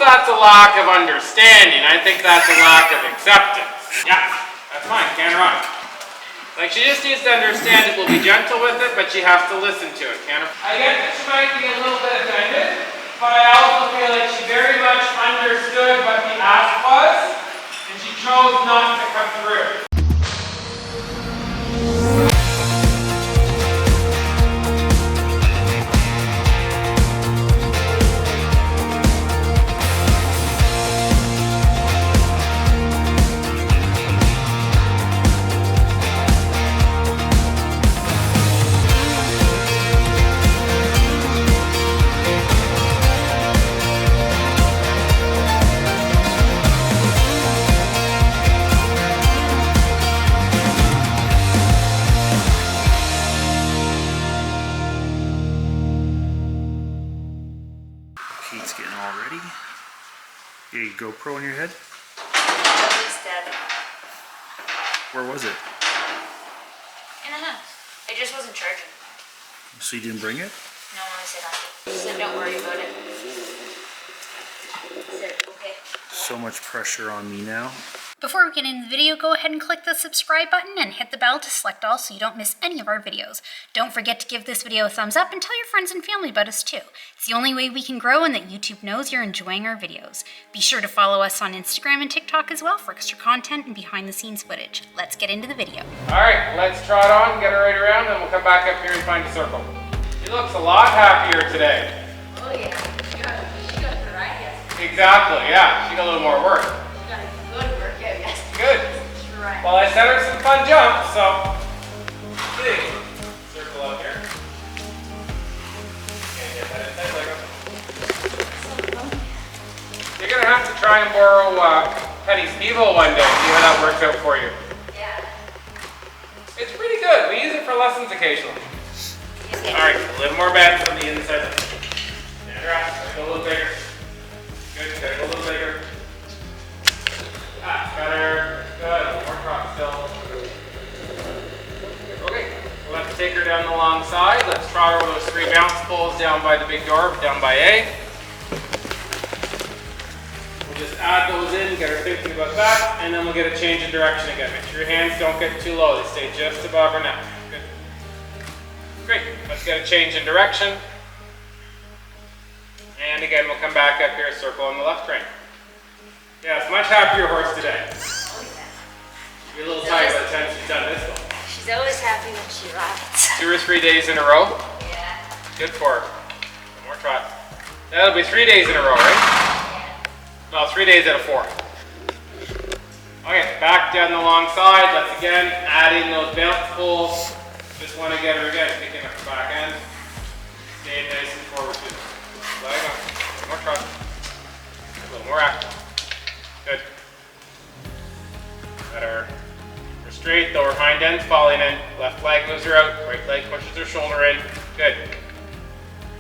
that's a lack of understanding. I think that's a lack of acceptance. Yeah, that's fine. Canter on. Like, she just needs to understand it. We'll be gentle with it, but she has to listen to it. Canter. I get that she might be a little bit offended, but I also feel like she very much understood what the ask was, and she chose not to come through. Kate's getting all ready. You got your GoPro in your head? It's dead. Where was it? In the house. It just wasn't charging. So you didn't bring it? No, I said nothing. She said don't worry about it. I said okay. So much pressure on me now. Before we get into the video, go ahead and click the subscribe button and hit the bell to select all so you don't miss any of our videos. Don't forget to give this video a thumbs up and tell your friends and family about us too. It's the only way we can grow and that YouTube knows you're enjoying our videos. Be sure to follow us on Instagram and TikTok as well for extra content and behind the scenes footage. Let's get into the video. Alright, let's trot on, get her right around, then we'll come back up here and find a circle. She looks a lot happier today. Oh yeah. She got the right yesterday. Exactly, yeah. She got a little more work. She got a good workout yesterday. Good. Right. Well, I set her some fun jumps, so see. Circle out here. Can't get that inside like You're gonna have to try and borrow Penny's peafowl one day, see how that works out for you. Yeah. It's pretty good. We use it for lessons occasionally. Alright, a little more bend from the inside. Yeah, go a little bigger. Good, gotta go a little bigger. Ah, better. Good. More trot still. Okay, let's take her down the long side. Let's trot over those 3 bounce poles down by the big door, down by A. We'll just add those in, get her thinking about that, and then we'll get a change in direction again. Make sure your hands don't get too low. They stay just above her neck. Good. Great. Let's get a change in direction. And again, we'll come back up here, circle on the left rein. Yeah, it's a much happier horse today. Oh yeah. You're a little tired by the time she's done this one. She's always happy when she rides. 2 or 3 days in a row. Yeah. Good for her. One more trot. That'll be 3 days in a row, right? Yeah. Well, 3 days out of 4. Okay, back down the long side. Let's again add in those bounce pulls. Just want to get her again, picking up the back end. Stay nice and forward too. Leg on. One more trot. A little more active. Good. Better. We're straight, though her hind end's falling in. Left leg moves her out. Right leg pushes her shoulder in. Good.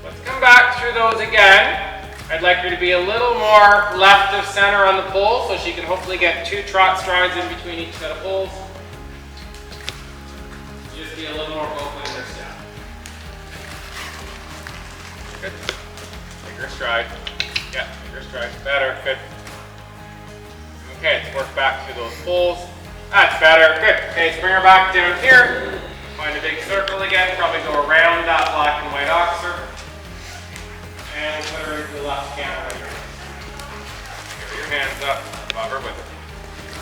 Let's come back through those again. I'd like her to be a little more left of center on the pole so she can hopefully get 2 trot strides in between each set of poles. Just be a little more open in her step. Good. Bigger stride. Yeah, bigger stride. Better. Good. Okay, let's work back through those poles. That's better. Good. Okay, let's bring her back down here. Find a big circle again. Probably go around that black and white oxer. And put her into the left canter right here. Give her your hands up. Bob her with it.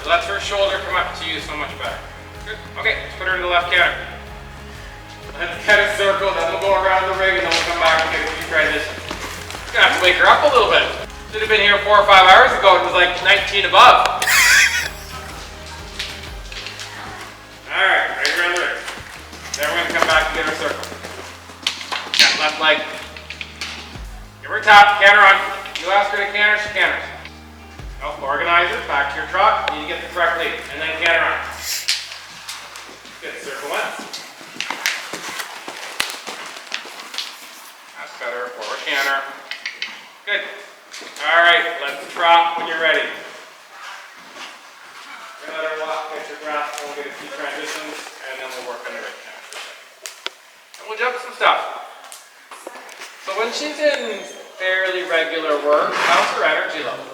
It lets her shoulder come up to you so much better. Good. Okay, let's put her in the left canter. Let's get a circle, then we'll go around the ring, and then we'll come back and get a few transitions. We're gonna have to wake her up a little bit. Should have been here 4 or 5 hours ago. It was like 19 above. Alright, right around the ring. Then we're gonna come back and get our circle. Yeah, left leg. Give her a tap, canter on. You ask her to canter, she canters. No, organize her, back to your trot. You need to get the correct lead, and then canter on. Good, circle once. That's better, forward canter. Good. Alright, let's trot when you're ready. We're gonna let her walk, get your grasp, and we'll get a few transitions, and then we'll work on the right canter for a second. And we'll jump some stuff. So when she's in fairly regular work. How's her energy level?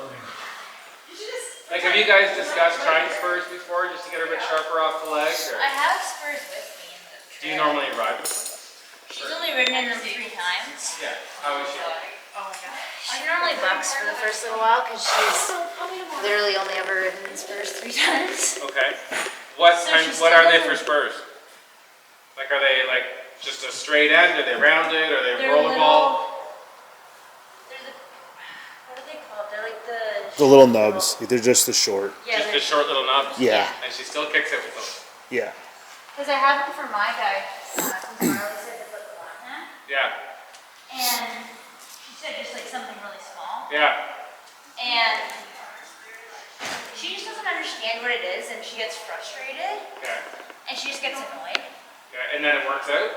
Like, have you guys discussed trying spurs before just to get her a bit sharper off the leg? Or I have spurs with me in the do you normally ride them? She's only ridden in them 3 times. Yeah. How is she? Oh my gosh. She normally bucks for the first little while because she's literally only ever ridden in spurs 3 times. Okay. What So kind? she's What are they still- for spurs? Like, are they like just a straight end? Are they rounded? Are they They're rollerball? They're the, what are they called? They're like the... The little nubs. They're just the short. Yeah, Just the short little knobs? Yeah. And she still kicks it with those? Yeah. because I have them for my guy. Because Marley said to put the button in. Yeah. And she said just like something really small. Yeah. And she just doesn't understand what it is and she gets frustrated. Okay. And she just gets annoyed. Okay. And then it works out?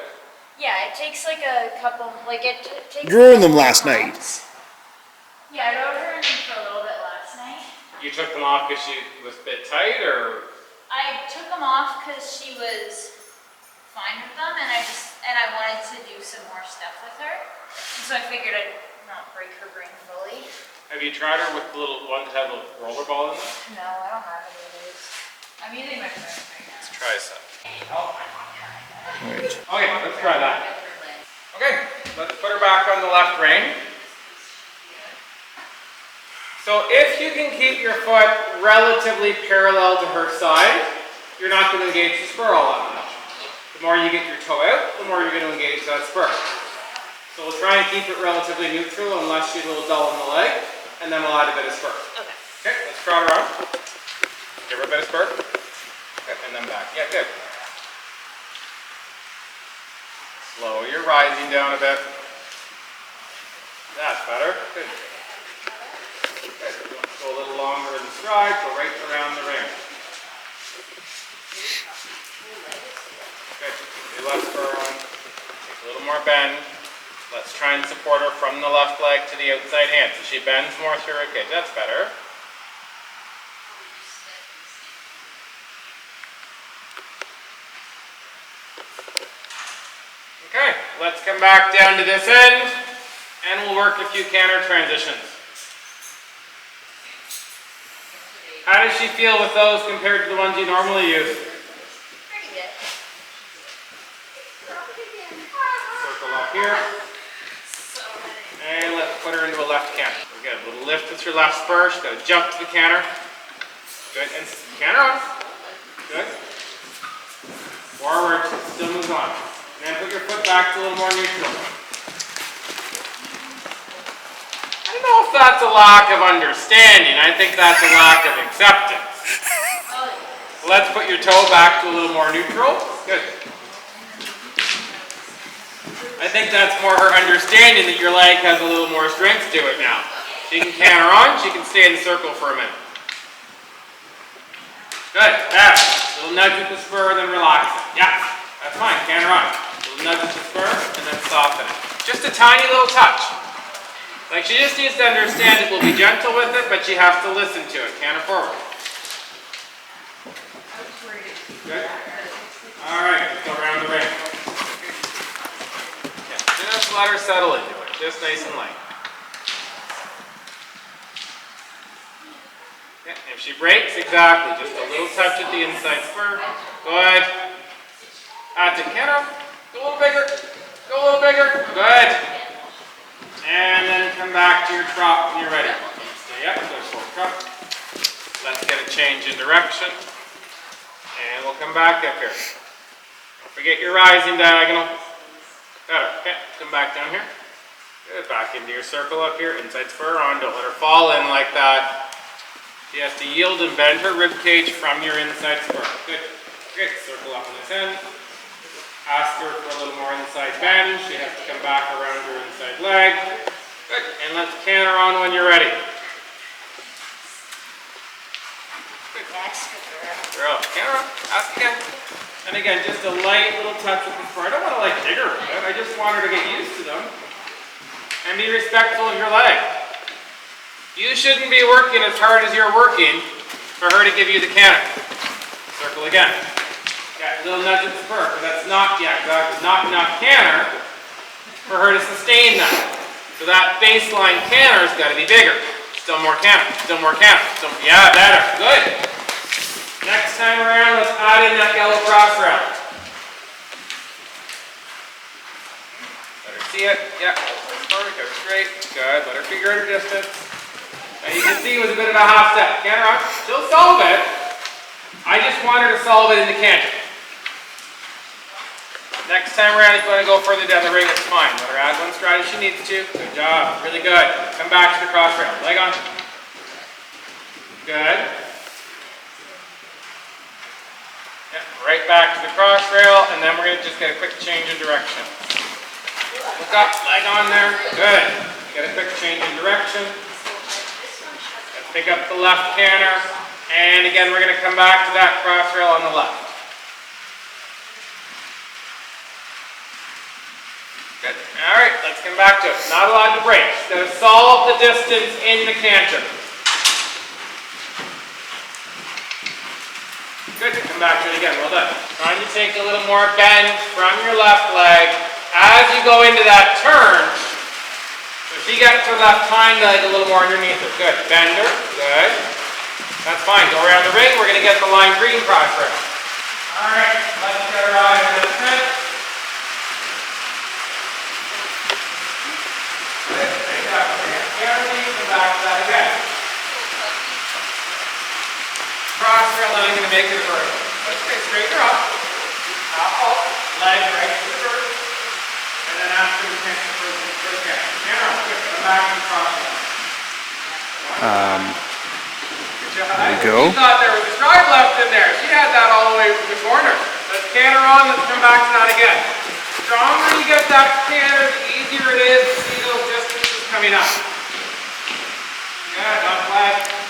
Yeah, it takes like a couple, like it takes... You rode them last night. Yeah, I rode her in them for a little bit last night. You took them off because she was a bit tight, or? I took them off because she was fine with them, and I wanted to do some more stuff with her. And so I figured I'd not break her brain fully. Have you tried her with the little one that had a little roller ball in them? No, I don't have any of those. I'm using my phone right now. Let's try some. Alright. Okay, let's try that. Okay, let's put her back on the left rein. So if you can keep your foot relatively parallel to her side, you're not going to engage the spur all that much. The more you get your toe out, the more you're going to engage that spur. So we'll try and keep it relatively neutral unless she's a little dull in the leg, and then we'll add a bit of spur. Okay. Okay, let's trot her on. Give her a bit of spur. Okay, and then back. Yeah, good. Slow your rising down a bit. That's better. Good. Good. Go a little longer in the stride, go right around the ring. Good. Keep your left spur on. Take a little more bend. Let's try and support her from the left leg to the outside hand. So she bends more through her cage. That's better. Okay, let's come back down to this end and we'll work a few canter transitions. How does she feel with those compared to the ones you normally use? Pretty good. Circle up here. And let's put her into a left canter. We're good. A little lift with your left spur. She's got to jump to the canter. Good. And canter on. Good. Forward. Still moves on. And then put your foot back to a little more neutral. I don't know if that's a lack of understanding. I think that's a lack of acceptance. Let's put your toe back to a little more neutral. Good. I think that's more her understanding that your leg has a little more strength to it now. She can canter on. She can stay in the circle for a minute. Good. There. Little nudge with the spur, then relax it. Yeah. That's fine. Canter on. Little nudge with the spur, and then soften it. Just a tiny little touch. Like, she just needs to understand it. We'll be gentle with it, but she has to listen to it. Canter forward. Good. All right. Let's go around the ring. Yeah, just let her settle into it. Just nice and light. Yeah, if she breaks, exactly. Just a little touch at the inside spur. Good. That's it. Canter. Go a little bigger. Go a little bigger. Good. And then come back to your trot when you're ready. Stay up, go full trot. Let's get a change in direction. And we'll come back up here. Don't forget your rising diagonal. Got it. Okay, come back down here. Good, back into your circle up here. Inside spur on. Don't let her fall in like that. She has to yield and bend her rib cage from your inside spur. Good. Great. Circle up on this end. Ask her for a little more inside bend. She has to come back around her inside leg. Good. And let's canter on when you're ready. Good. Girl, canter on. Ask again. And again, just a light little touch with the spur. I don't want to like dig her with it. I just want her to get used to them. And be respectful of your leg. You shouldn't be working as hard as you're working for her to give you the canter. Circle again. Yeah, a little nudge with the spur, because that's not, yeah, exactly, not enough canter for her to sustain that. So that baseline canter's got to be bigger. Still more canter, still more canter. Still, yeah, better. Good. Next time around, let's add in that yellow cross rail. Let her see it. Yeah, perfect. Go straight. Good. Let her figure out her distance. And you can see it was a bit of a half step. Canter up. Still solve it. I just want her to solve it in the canter. Next time around, he's going to go further down the ring. It's fine. Let her add one stride if she needs to. Good job. Really good. Come back to the cross rail. Leg on. Good. Yeah, right back to the cross rail, and then we're going to just get a quick change in direction. Look up, leg on there. Good. Get a quick change in direction. Let's pick up the left canter, and again, we're going to come back to that cross rail on the left. Good. All right, let's come back to it. Not allowed to break. Just got to solve the distance in the canter. Good. Come back to it again. Well done. Trying to take a little more bend from your left leg as you go into that turn. So she gets her left hind leg a little more underneath her. Good. Bend her. Good. That's fine. Go around the ring. We're going to get the lime green cross rail. All right. Let's get her eyes in the front. Back to that again. Cross rail, then I'm going to make it vertical. Let's get straighten her up. Top hold, leg right to the vertical. And then after we finish the first again. Camera up, good. Come back to the cross rail. There we go. She thought there was a stride left in there. She had that all the way from the corner. Let's canter on, let's come back to that again. The stronger you get that canter, the easier it is to see those distances coming up.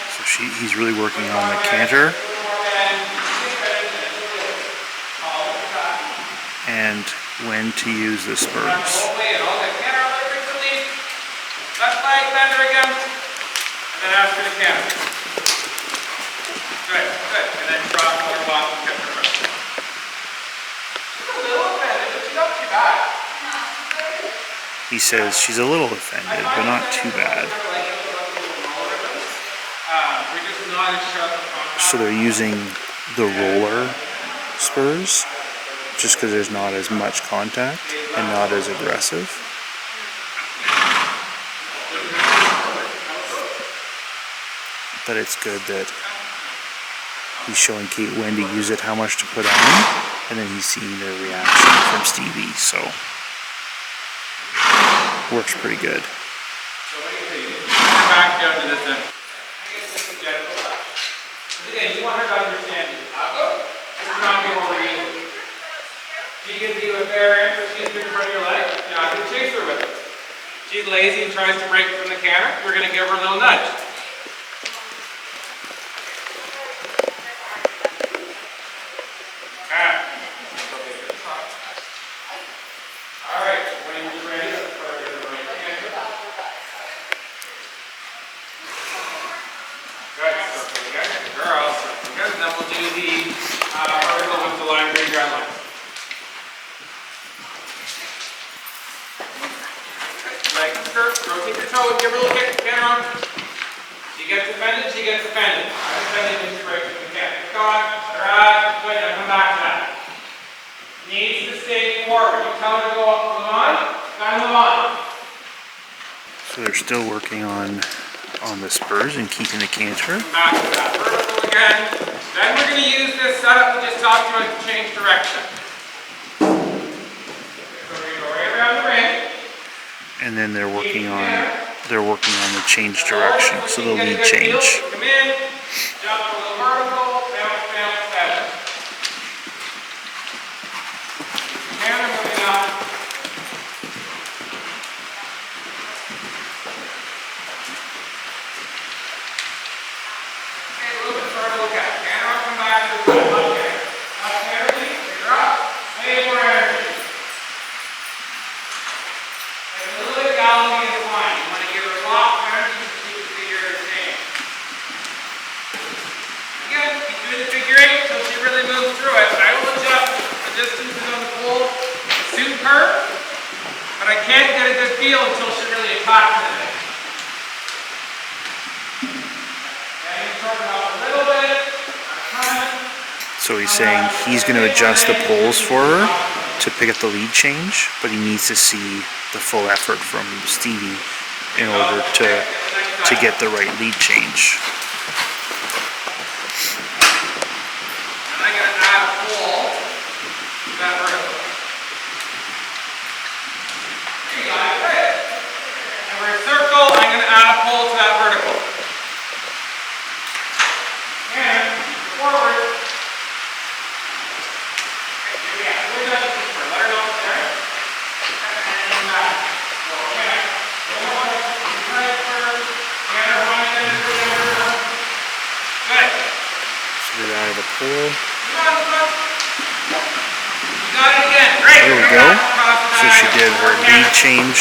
So he's really working on the canter and when to use the spurs. Left leg bender again, and then after the canter. Good, good. And then drop more block and get the rest. She's a little offended, but she's not too bad. He says she's a little offended, but not too bad. So they're using the roller spurs just because there's not as much contact and not as aggressive. But it's good that he's showing Kate when to use it, how much to put on, and then he's seeing the reaction from Stevie, so works pretty good. Back down to this end. Again, you want her to understand you. This is not going over easy. She gives you a fair answer, she's in front of your leg, you're not going to chase her with it. She's lazy and tries to break from the canter, you're going to give her a little nudge. Alright, when you're ready, let's put her in the right canter. Good, circle again. Girl, circle again. And then we'll do the vertical with the line green ground line. Leg and skirt, rotate your toe and give her a little kick. Canter on. She gets offended, she gets offended. I'm offended when she breaks from the canter. Go on, let her out. Good, now come back to that. Needs to stay forward. You tell her to go up, move on, then move on. So they're still working on the spurs and keeping the canter. Back to that vertical again. Then we're going to use this setup we just talked about to change direction. So we're going to go right around the ring. And then they're working on the change direction, so the lead change. Come in, jump a little vertical, bounce, bounce, bounce. And I'm moving on. Okay, a little bit further look at. And I'll come back to the side. Okay. Up energy, figure up. Save more energy. And a little bit galloping is fine. You want to give her a lot of energy to keep the figure the same. Again, keep doing the figure eight until she really moves through it. I will adjust the distances on the pole to suit her, but I can't get a good feel until she really attacks. So he's saying he's going to adjust the poles for her to pick up the lead change, but he needs to see the full effort from Stevie in order to get the right lead change. And I'm going to add a pole to that vertical. There you got it, right? And we're in circle, I'm going to add a pole to that vertical. And forward. Okay, yeah, we're done with this part. Let her know it's there. And back. Okay. So they added a pole. You got it again. Great. There we go. So she did her lead change.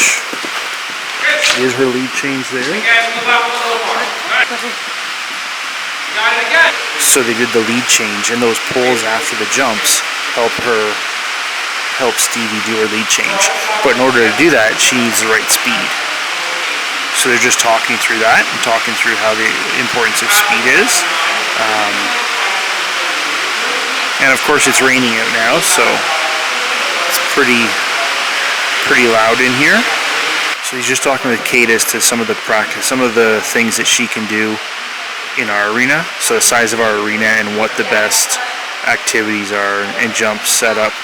She is her lead change there. Again, move up a little more. Good. You got it again. So they did the lead change, and those poles after the jumps help Stevie do her lead change. But in order to do that, she needs the right speed. So they're just talking through that and talking through how the importance of speed is. And of course it's raining out now, so it's pretty loud in here. So he's just talking with Kate as to some of the practice, some of the things that she can do in our arena. So the size of our arena and what the best activities are and jumps set up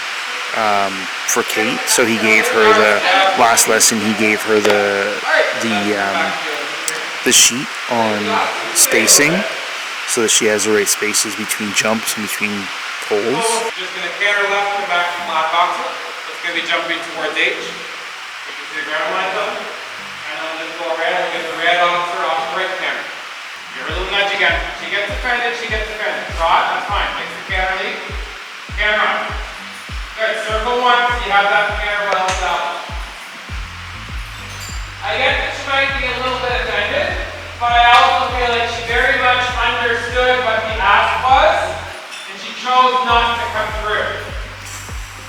for Kate. So he gave her the last lesson. He gave her the sheet on spacing, so that she has the right spaces between jumps and between poles. Just going to canter left and back to black boxer. It's going to be jumping towards H. You can see the ground line up. And then just go around and get the red officer off the right canter. Give her a little nudge again. She gets offended, she gets offended. Trot, that's fine. Makes the canter lead. Canter on. Good. Circle once. You have that canter well established. I get that she might be a little bit offended, but I also feel like she very much understood what the ask was, and she chose not to come through.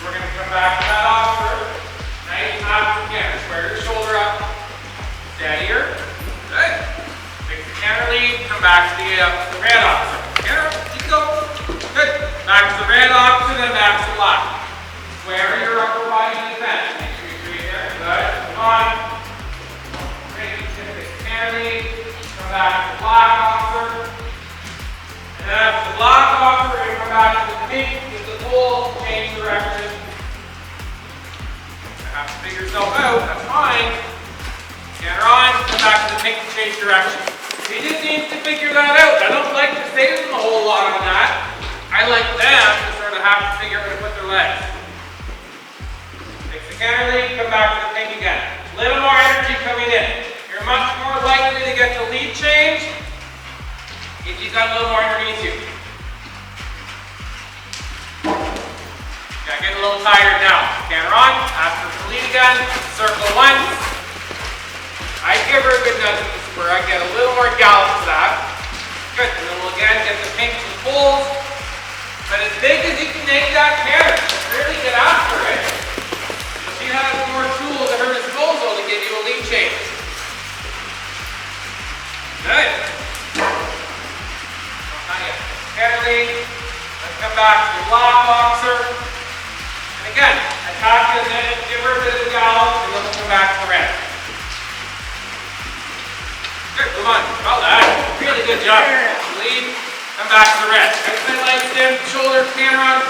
We're going to come back to that officer. Nice ask again. Square your shoulder up. Steadier. Good. Fix the canter lead. Come back to the red officer. Canter. Keep going. Good. Back to the red officer, then back to the black. Square your upper body to the bench. Make sure you're straight there. Good. Come on. Come back to the black officer. And then after the black officer, we're going to come back to the pink with the pole, change direction. You have to figure yourself out, that's fine. Get her on, come back to the pink and change direction. He just needs to figure that out. I don't like to say to them a whole lot on that. I like them to sort of have to figure out where to put their legs. Fix the canter lead, come back to the pink again. A little more energy coming in. You're much more likely to get the lead change if you've got a little more underneath you. Yeah, getting a little tired now. Canter on, after the lead again, circle once. I give her a good nudge with the spur. I get a little more gallop to that. Good, and then we'll again get the pinks and pulls. But as big as you can make that canter, really get after it. She has more tools at her disposal to give you a lead change. Good. Not yet. Canter. Let's come back to the black boxer. And again, attack the net, give her a bit of gallop, and then we'll come back to the red. Good, move on. Well done. Really good job. Lead, come back to the red. Outside legs in, shoulder, canter on.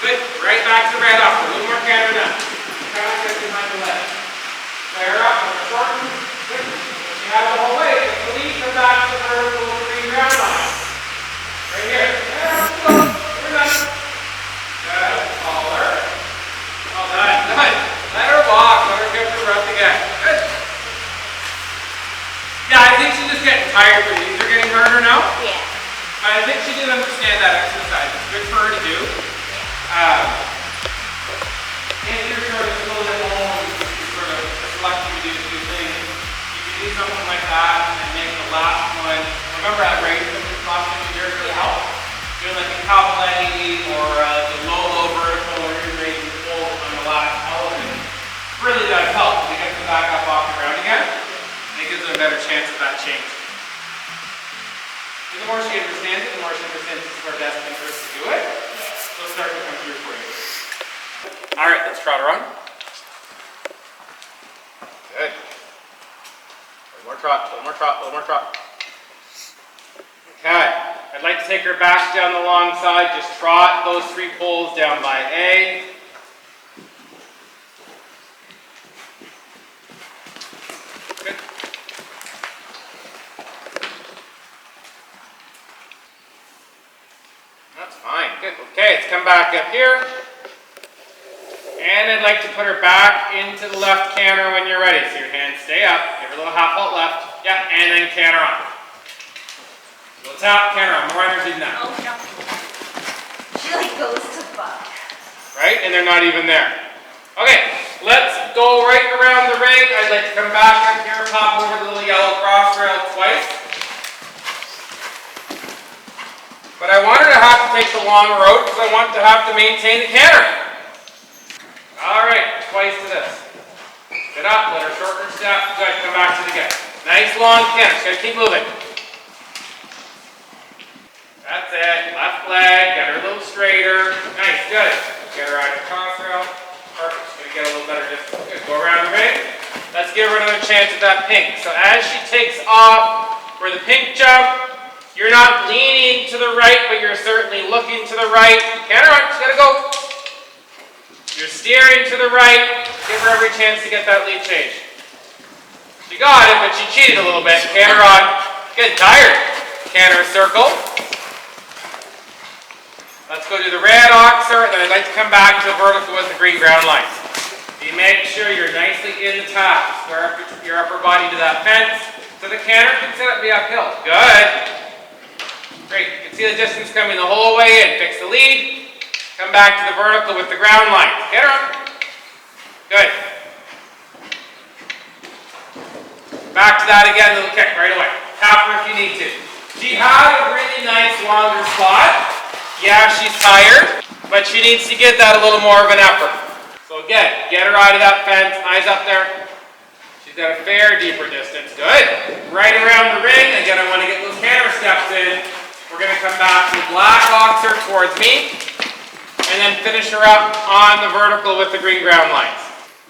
Good. Right back to the red up. A little more canter now. Kind of get behind the leg. Flare up, shorten. Good. You have the whole way. The lead comes back to the vertical green ground line. Right here. There, let's go. We're done. Good. Taller. Well done. Good. Let her walk. Let her get her breath again. Good. Yeah, I think she's just getting tired. The leads are getting harder now. Yeah. But I think she did understand that exercise. It's good for her to do. And you're sort of still at home. You're sort of lucky to do two things. Do something like that and make the last one. Remember that race that we last few years really helped? Doing like a cowplay or the low vertical where you're raising the pole on the last element. Really does help. It gets them back up off the ground again. And it gives them a better chance of that change. And the more she understands it, the more she understands it's our best interest to do it. She'll start to come through for you. All right, let's trot her on. Good. One more trot, one more trot, one more trot. Okay, I'd like to take her back down the long side. Just trot those 3 poles down by A. Good. That's fine. Good. Okay, let's come back up here. And I'd like to put her back into the left canter when you're ready. So your hands stay up. Give her a little half halt left. Yeah, and then canter on. Little tap, canter on. More energy than that. Oh no. She like goes to buck. Right? And they're not even there. Okay, let's go right around the ring. I'd like to come back up here, pop over the little yellow cross rail twice. But I want her to have to take the long road because I want to have to maintain the canter. Alright, twice to this. Get up, let her shorten her step. Good, come back to it again. Nice long canter, just gotta keep moving. That's it, left leg, get her a little straighter. Nice, good. Get her out of the cross rail. Perfect, just gonna get a little better distance. Good, go around the ring. Let's give her another chance at that pink. So as she takes off for the pink jump, you're not leaning to the right, but you're certainly looking to the right. Canter on, just gotta go. You're steering to the right. Give her every chance to get that lead change. She got it, but she cheated a little bit. Canter on. Good, tired. Canter circle. Let's go do the red oxer, and then I'd like to come back to the vertical with the green ground lines. You make sure you're nicely in the tap. Square up your upper body to that fence. So the canter can sit up and be uphill. Good. Great. You can see the distance coming the whole way in. Fix the lead. Come back to the vertical with the ground line. Get her on. Good. Back to that again, little kick right away. Tap her if you need to. She has a really nice longer spot. Yeah, she's tired, but she needs to get that a little more of an effort. So again, get her out of that fence, eyes up there. She's got a fair deeper distance. Good. Right around the ring. Again, I want to get those canter steps in. We're going to come back to the black oxer towards me. And then finish her up on the vertical with the green ground lines.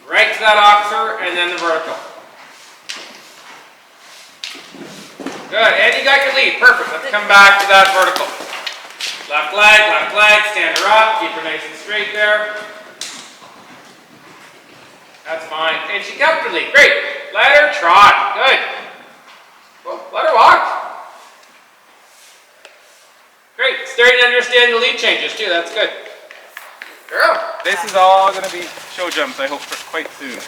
Right to that oxer and then the vertical. Good, and you got your lead, perfect. Let's come back to that vertical. Left leg, stand her up, keep her nice and straight there. That's fine, and she kept her lead, great. Let her trot, good. Well, let her walk. Great, starting to understand the lead changes too, that's good. Girl. This is all going to be show jumps, I hope, quite soon.